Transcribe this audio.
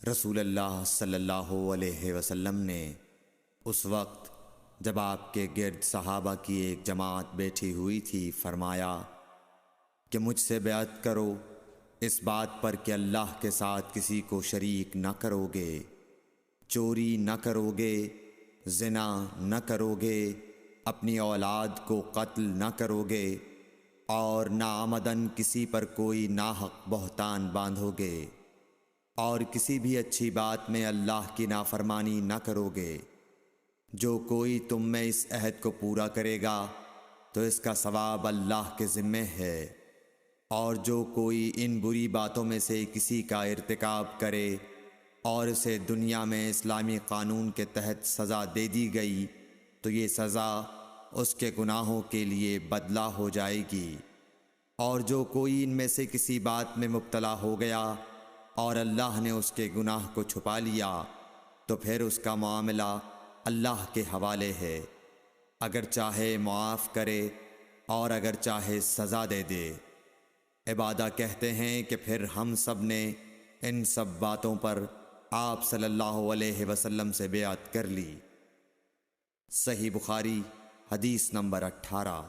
رسول اللہ صلی اللہ علیہ وسلم نے اس وقت جب آپ کے گرد صحابہ کی ایک جماعت بیٹھی ہوئی تھی فرمایا کہ مجھ سے بیعت کرو اس بات پر کہ اللہ کے ساتھ کسی کو شریک نہ کرو گے، چوری نہ کرو گے، زنا نہ کرو گے، اپنی اولاد کو قتل نہ کرو گے، اور ناعمدن کسی پر کوئی ناحق بہتان باندھو گے، اور کسی بھی اچھی بات میں اللہ کی نافرمانی نہ کرو گے۔ جو کوئی تم میں اس عہد کو پورا کرے گا تو اس کا ثواب اللہ کے ذمہ ہے، اور جو کوئی ان بری باتوں میں سے کسی کا ارتکاب کرے اور اسے دنیا میں اسلامی قانون کے تحت سزا دے دی گئی تو یہ سزا اس کے گناہوں کے لیے بدلہ ہو جائے گی، اور جو کوئی ان میں سے کسی بات میں مبتلا ہو گیا اور اللہ نے اس کے گناہ کو چھپا لیا تو پھر اس کا معاملہ اللہ کے حوالے ہے، اگر چاہے معاف کرے اور اگر چاہے سزا دے دے۔ عبادہ کہتے ہیں کہ پھر ہم سب نے ان سب باتوں پر آپ صلی اللہ علیہ وسلم سے بیعت کر لی۔ صحیح بخاری حدیث نمبر 18۔